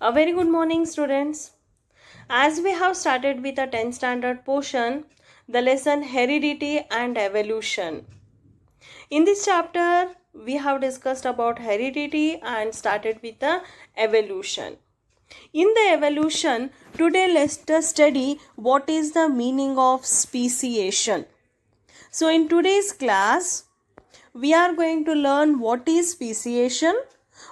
A very good morning, students. As we have started with the 10th standard portion, the lesson Heredity and Evolution. In this chapter, we have discussed about heredity and started with the evolution. In the evolution, today let's study what is the meaning of speciation. So in today's class, we are going to learn what is speciation,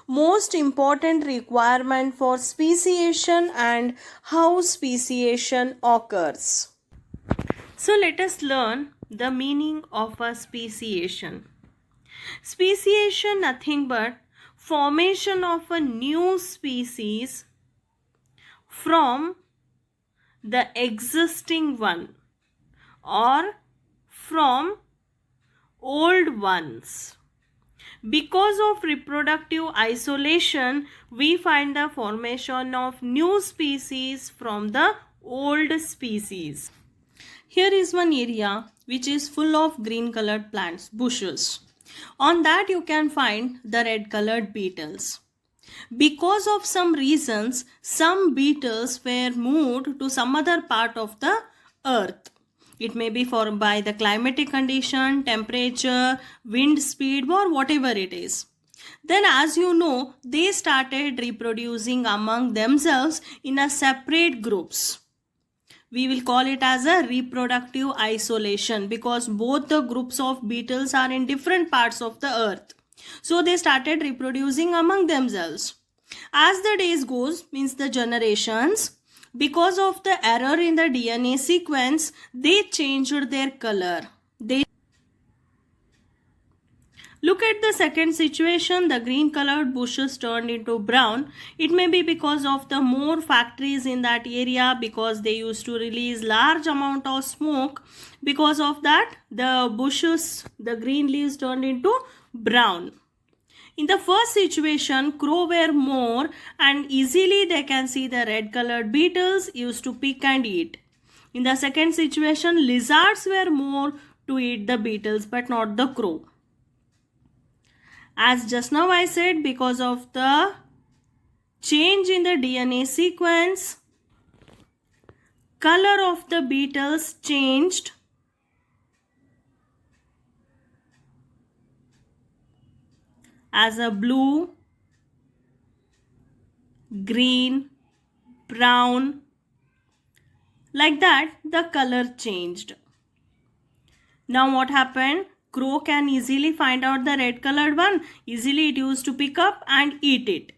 most important requirement for speciation and how speciation occurs. So let us learn the meaning of a speciation. Speciation nothing but formation of a new species from the existing one or from old ones. Because of reproductive isolation, we find the formation of new species from the old species. Here is one area which is full of green colored plants, bushes. On that you can find the red colored beetles. Because of some reasons, some beetles were moved to some other part of the earth. It may be by the climatic condition, temperature, wind speed, or whatever it is. Then as you know, they started reproducing among themselves in a separate groups. We will call it as a reproductive isolation because both the groups of beetles are in different parts of the earth. So they started reproducing among themselves. As the days goes, means the generations, because of the error in the DNA sequence, they changed their color. Look at the second situation, the green colored bushes turned into brown. It may be because of the more factories in that area because they used to release large amount of smoke. Because of that, the bushes, the green leaves turned into brown. In the first situation, crows were more and easily they can see the red colored beetles used to pick and eat. In the second situation, lizards were more to eat the beetles but not the crow. As just now I said, because of the change in the DNA sequence, color of the beetles changed as a blue, green, brown. Like that, the color changed. Now what happened? Crow can easily find out the red colored one. Easily it used to pick up and eat it.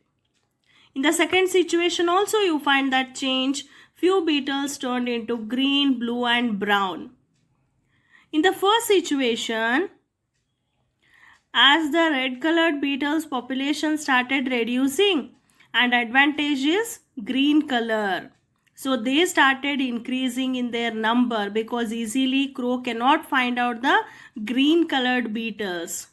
In the second situation also you find that change. Few beetles turned into green, blue and brown. In the first situation, as the red colored beetles population started reducing and advantage is green color. So they started increasing in their number because easily crow cannot find out the green colored beetles.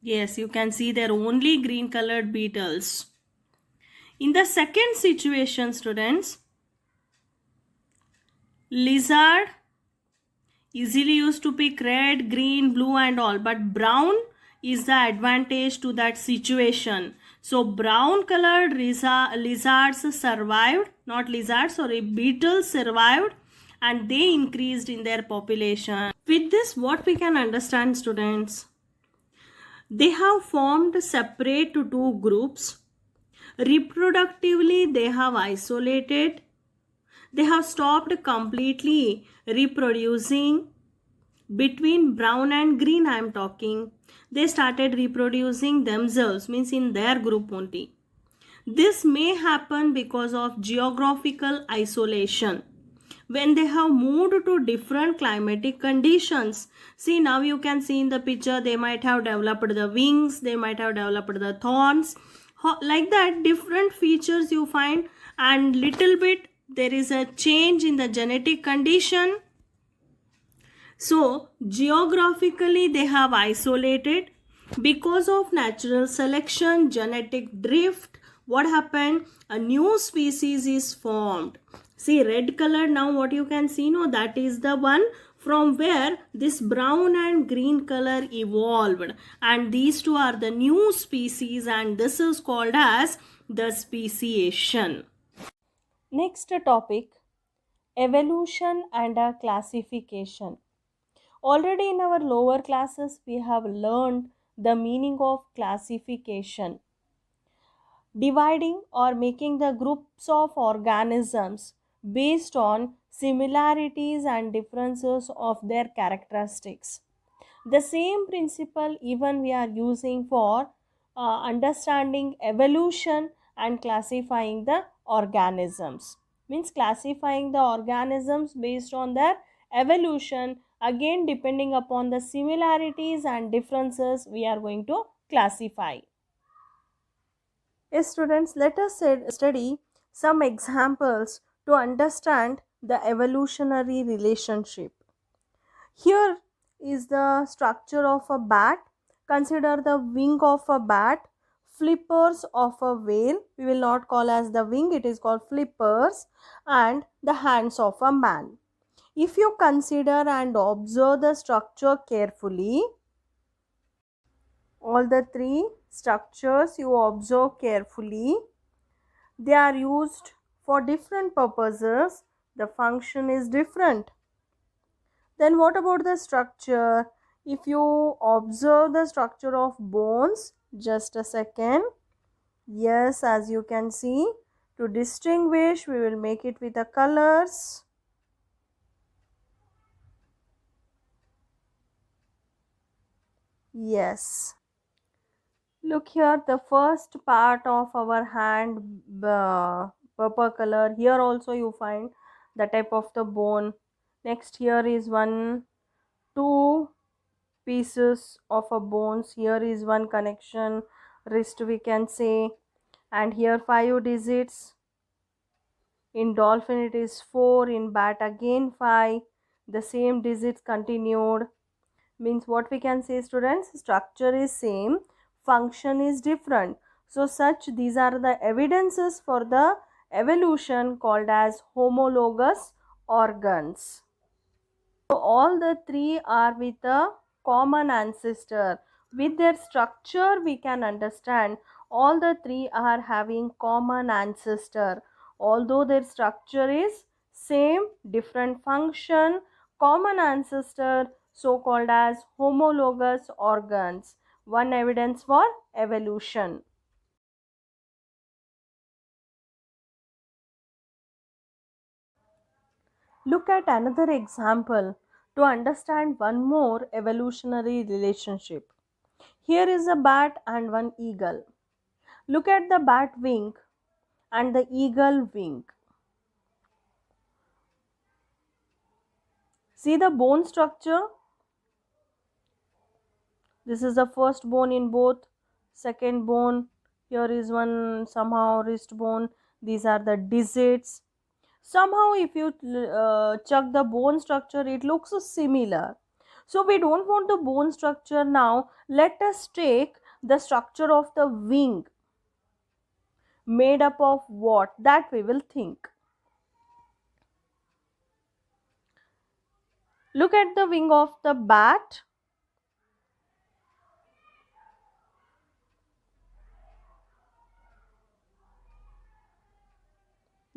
Yes, you can see there only green colored beetles. In the second situation, students, lizard easily used to pick red, green, blue and all, but brown is the advantage to that situation. So brown colored lizards survived, not lizards, sorry, beetles survived and they increased in their population. With this, what we can understand, students? They have formed separate to two groups. Reproductively, they have isolated. They have stopped completely reproducing. Between brown and green I am talking. They started reproducing themselves, means in their group only. This may happen because of geographical isolation. When they have moved to different climatic conditions. See, now you can see in the picture they might have developed the wings, they might have developed the thorns. Like that, different features you find and little bit there is a change in the genetic condition. So, geographically they have isolated. Because of natural selection, genetic drift, what happened? A new species is formed. See, red color now what you can see, no, that is the one from where this brown and green color evolved, and these two are the new species, and this is called as the speciation. Next topic, evolution and a classification. Already in our lower classes we have learned the meaning of classification, dividing or making the groups of organisms based on similarities and differences of their characteristics. The same principle even we are using for understanding evolution and classifying the organisms, means classifying the organisms based on their evolution, again depending upon the similarities and differences we are going to classify. Yes, students, let us study some examples to understand the evolutionary relationship. Here is the structure of a bat. Consider the wing of a bat, flippers of a whale. We will not call as the wing, it is called flippers, and the hands of a man. If you consider and observe the structure carefully, all the three structures you observe carefully, they are used for different purposes. The function is different. Then what about the structure? If you observe the structure of bones, just a second. Yes, as you can see, to distinguish, we will make it with the colors. Yes. Look here, the first part of our hand, purple color. Here also you find the type of the bone. Next here is one, two pieces of a bones. Here is one connection, wrist we can say, and here 5 digits. In dolphin it is 4, in bat again 5. The same digits continued, means what we can say, students, structure is same, function is different. So such these are the evidences for the evolution called as homologous organs. So all the three are with a common ancestor. With their structure we can understand all the three are having common ancestor. Although their structure is same, different function, common ancestor, so called as homologous organs. One evidence for evolution. Look at another example to understand one more evolutionary relationship. Here is a bat and one eagle. Look at the bat wing and the eagle wing. See the bone structure? This is the first bone in both, second bone. Here is one somehow wrist bone. These are the digits. Somehow if you check the bone structure, it looks similar. So we don't want the bone structure now. Let us take the structure of the wing. Made up of what? That we will think. Look at the wing of the bat.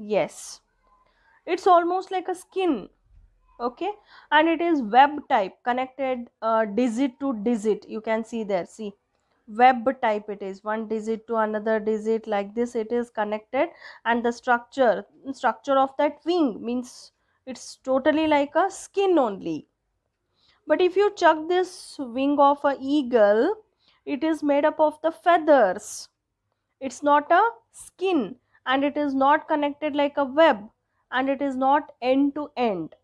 Yes, it's almost like a skin. Okay, and it is web type, connected digit to digit. You can see there, see, web type it is, one digit to another digit, like this it is connected. And the structure of that wing means it's totally like a skin only. But if you check this wing of a eagle, it is made up of the feathers. It's not a skin, and it is not connected like a web, and it is not end to end.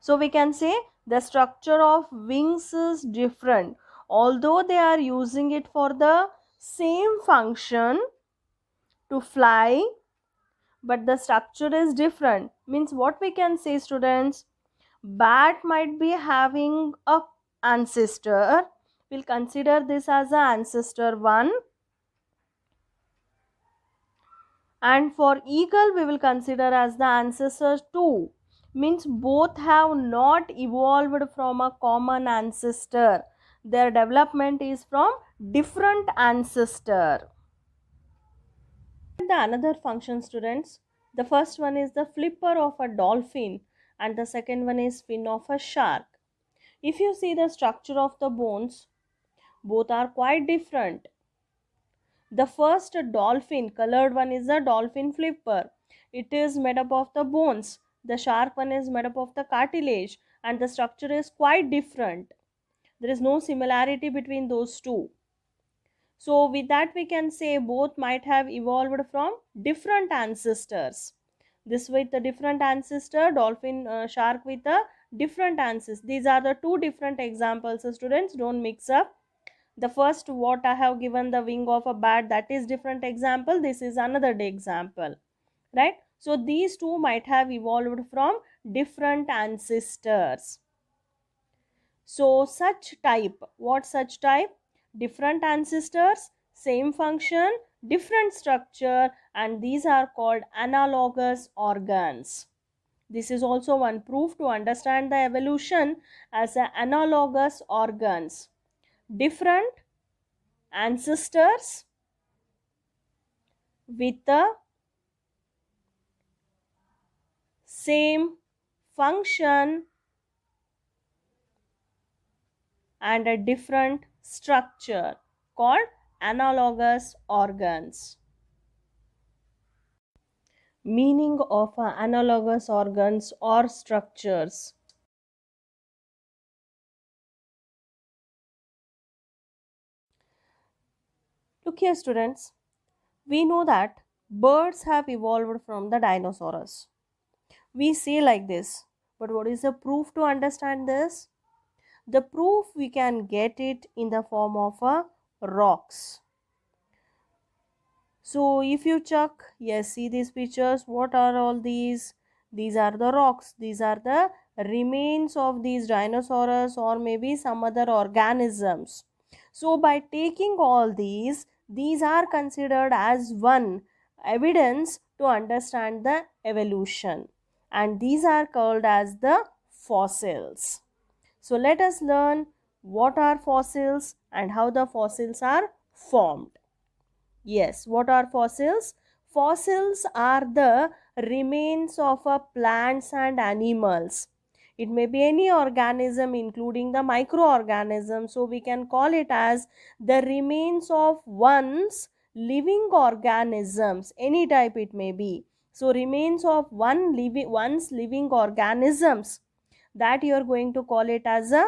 So we can say the structure of wings is different. Although they are using it for the same function to fly, but the structure is different. Means what we can say, students, bat might be having a ancestor. We'll consider this as a ancestor 1. And for eagle we will consider as the ancestor 2. means both have not evolved from a common ancestor. Their development is from different ancestor. The another function, students, the first one is the flipper of a dolphin and the second one is fin of a shark. If you see the structure of the bones, both are quite different. The first dolphin, colored one, is the dolphin flipper. It is made up of the bones. The shark one is made up of the cartilage and the structure is quite different. There is no similarity between those two. So with that we can say both might have evolved from different ancestors. This with the different ancestor, dolphin, shark with a different ancestor. These are the two different examples. So students, don't mix up. The first what I have given, the wing of a bat, that is different example. This is another example, right? So these two might have evolved from different ancestors. So such type, what such type? Different ancestors, same function, different structure, and these are called analogous organs. This is also one proof to understand the evolution as a analogous organs. Different ancestors with the same function and a different structure called analogous organs. Meaning of analogous organs or structures. Look here, students. We know that birds have evolved from the dinosaurs. We say like this, but what is the proof to understand this? The proof we can get it in the form of rocks. So if you check, yes, see these pictures, what are all these? These are the rocks. These are the remains of these dinosaurs or maybe some other organisms. So by taking all these are considered as one evidence to understand the evolution, and these are called as the fossils. So let us learn what are fossils and how the fossils are formed. Yes, what are fossils? Fossils are the remains of plants and animals. It may be any organism including the microorganisms. So we can call it as the remains of one's living organisms. Any type it may be. So remains of one's living organisms, that you are going to call it as a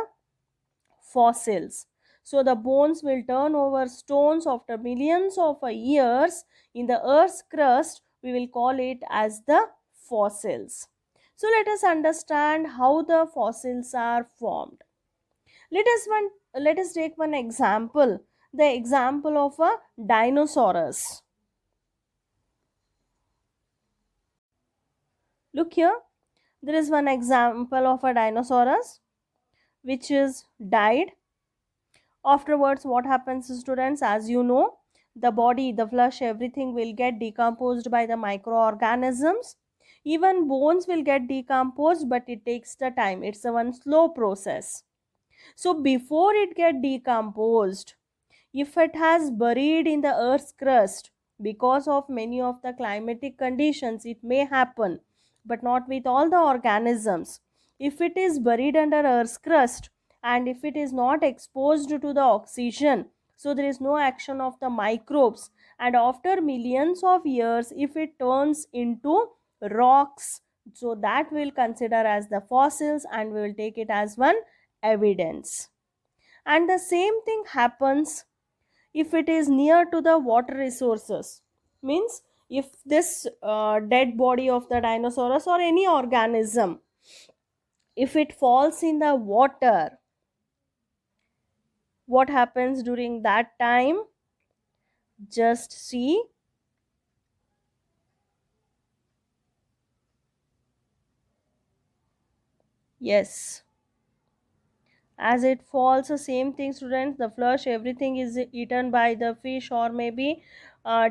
fossils. So the bones will turn over stones after millions of years in the earth's crust. We will call it as the fossils. So let us understand how the fossils are formed. Let us take one example. The example of a dinosaurus. Look here. There is one example of a dinosaurus which is died. Afterwards, what happens, students? As you know, the body, the flesh, everything will get decomposed by the microorganisms. Even bones will get decomposed, but it takes the time. It's a one slow process. So before it get decomposed, if it has buried in the earth's crust, because of many of the climatic conditions, it may happen, but not with all the organisms. If it is buried under earth's crust and if it is not exposed to the oxygen, so there is no action of the microbes, and after millions of years if it turns into rocks, so that we'll consider as the fossils and we will take it as one evidence. And the same thing happens if it is near to the water resources. Means if this dead body of the dinosaurus or any organism, if it falls in the water, what happens during that time? Just see. Yes, As it falls, the same thing, students, the flesh, everything is eaten by the fish or maybe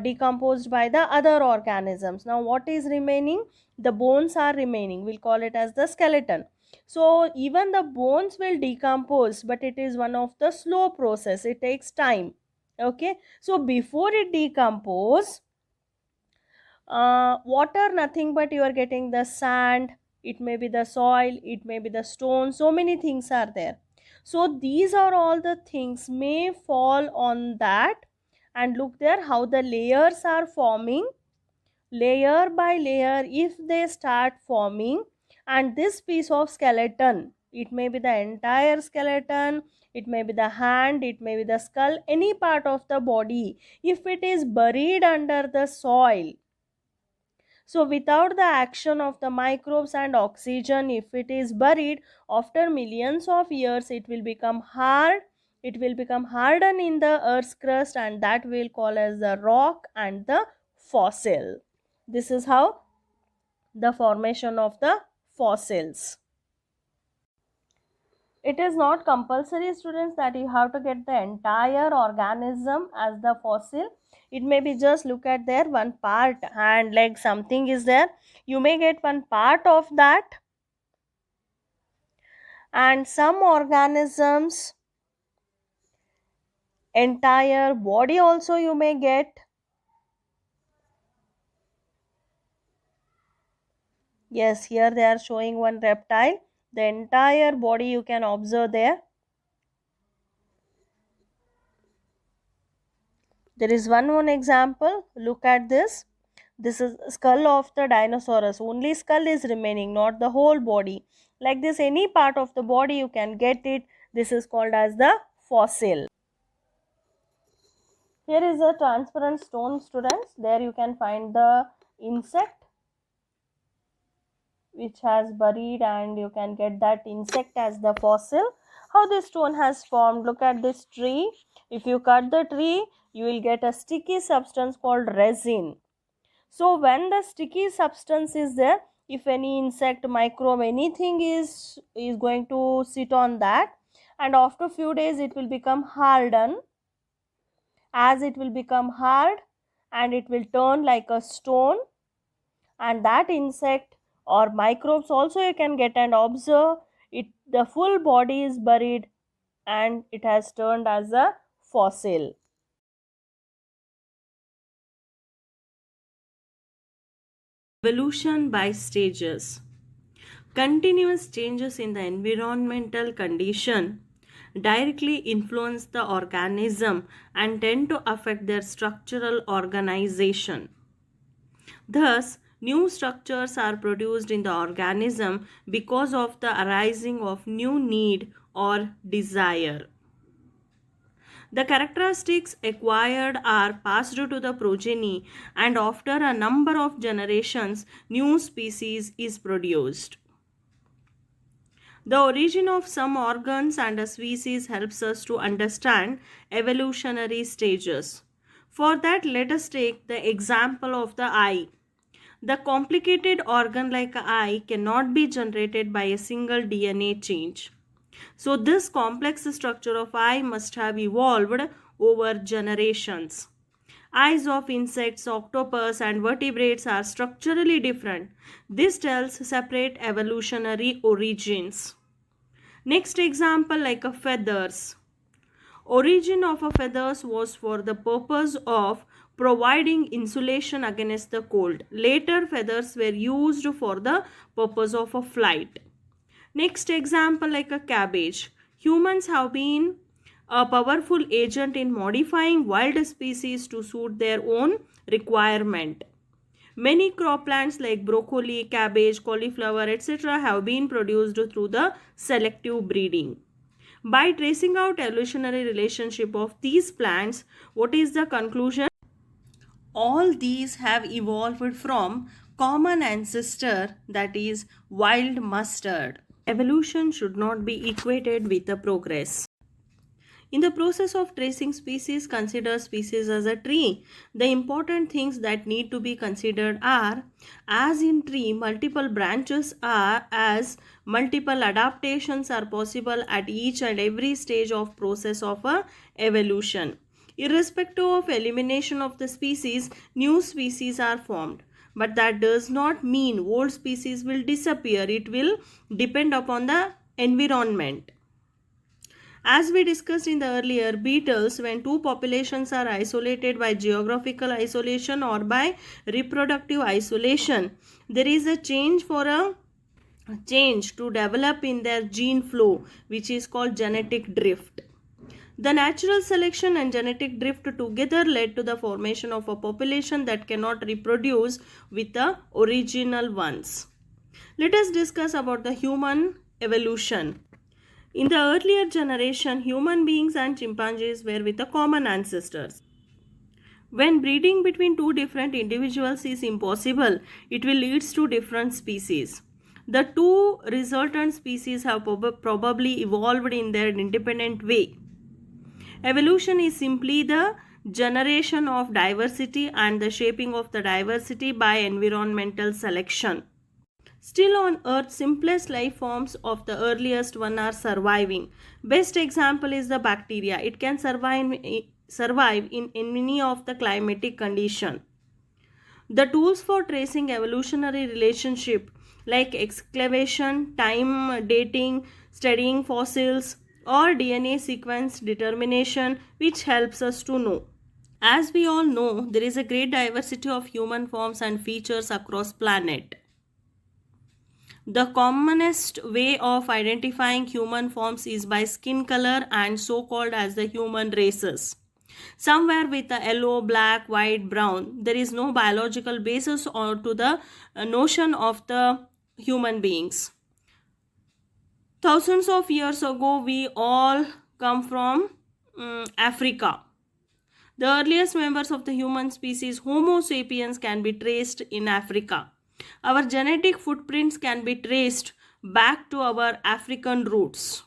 decomposed by the other organisms. Now what is remaining? The bones are remaining, we'll call it as the skeleton. So even the bones will decompose, but it is one of the slow process, it takes time. Okay, so before it decompose, water, nothing but you are getting the sand, it may be the soil, it may be the stone, so many things are there. So these are all the things may fall on that. And look there how the layers are forming, layer by layer if they start forming. And this piece of skeleton, it may be the entire skeleton, it may be the hand, it may be the skull, any part of the body, if it is buried under the soil, so without the action of the microbes and oxygen, if it is buried, after millions of years, it will become hard. It will become hardened in the earth's crust, and that we'll call as the rock and the fossil. This is how the formation of the fossils. It is not compulsory, students, that you have to get the entire organism as the fossil. It may be just look at there one part, and like something is there, you may get one part of that. And some organisms entire body also you may get. Yes, here they are showing one reptile, the entire body you can observe there. There is one more example. Look at this. This is skull of the dinosaurs. Only skull is remaining, not the whole body. Like this, any part of the body you can get it. This is called as the fossil. Here is a transparent stone, students. There you can find the insect which has buried, and you can get that insect as the fossil. How this stone has formed? Look at this tree. If you cut the tree, you will get a sticky substance called resin. So when the sticky substance is there, if any insect, microbe, anything is going to sit on that, and after few days it will become hardened. As it will become hard, and it will turn like a stone, and that insect or microbes also you can get and observe it, the full body is buried and it has turned as a fossil. Evolution by stages. Continuous changes in the environmental condition directly influence the organism and tend to affect their structural organization. Thus, new structures are produced in the organism because of the arising of new need or desire. The characteristics acquired are passed to the progeny, and after a number of generations, new species is produced. The origin of some organs and a species helps us to understand evolutionary stages. For that, let us take the example of the eye. The complicated organ like an eye cannot be generated by a single DNA change. So this complex structure of eye must have evolved over generations. Eyes of insects, octopus and vertebrates are structurally different. This tells separate evolutionary origins. Next example, like a feathers. Origin of a feathers was for the purpose of providing insulation against the cold. Later feathers were used for the purpose of a flight. Next example, like a cabbage. Humans have been a powerful agent in modifying wild species to suit their own requirement. Many crop plants like broccoli, cabbage, cauliflower, etc. have been produced through the selective breeding. By tracing out evolutionary relationship of these plants, what is the conclusion? All these have evolved from common ancestor, that is wild mustard. Evolution should not be equated with the progress. In the process of tracing species, consider species as a tree. The important things that need to be considered are, as in tree, multiple branches are, as multiple adaptations are possible at each and every stage of process of a evolution. Irrespective of elimination of the species, new species are formed. But that does not mean old species will disappear. It will depend upon the environment. As we discussed in the earlier, beetles, when two populations are isolated by geographical isolation or by reproductive isolation, there is a change to develop in their gene flow, which is called genetic drift. The natural selection and genetic drift together led to the formation of a population that cannot reproduce with the original ones. Let us discuss about the human evolution. In the earlier generation, human beings and chimpanzees were with the common ancestors. When breeding between two different individuals is impossible, it will lead to different species. The two resultant species have probably evolved in their independent way. Evolution is simply the generation of diversity and the shaping of the diversity by environmental selection. Still on earth, simplest life forms of the earliest one are surviving. Best example is the bacteria. It can survive in any of the climatic condition. The tools for tracing evolutionary relationship like excavation, time dating, studying fossils, or DNA sequence determination, which helps us to know. As we all know, there is a great diversity of human forms and features across planet. The commonest way of identifying human forms is by skin color and so called as the human races. Somewhere with the yellow, black, white, brown, there is no biological basis or to the notion of the human beings. Thousands of years ago, we all come from Africa. The earliest members of the human species, Homo sapiens, can be traced in Africa. Our genetic footprints can be traced back to our African roots.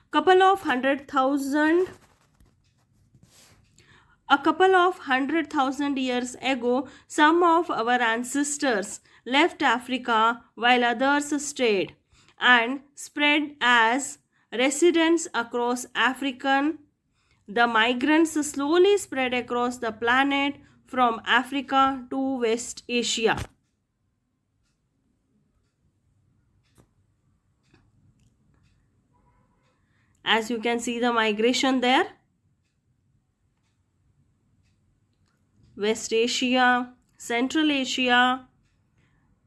A couple of hundred thousand years ago, some of our ancestors left Africa while others stayed and spread as residents across African. The migrants slowly spread across the planet from Africa to West Asia. As you can see the migration there. West Asia, Central Asia,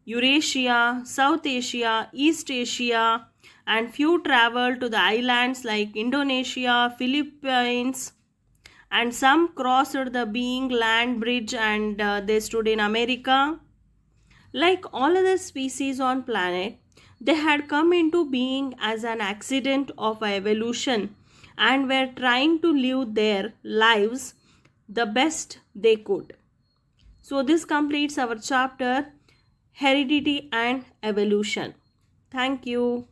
Eurasia, South Asia, East Asia, and few traveled to the islands like Indonesia, Philippines, and some crossed the Bering land bridge and they stood in America. Like all other species on planet, they had come into being as an accident of evolution and were trying to live their lives the best they could. So this completes our chapter Heredity and Evolution. Thank you.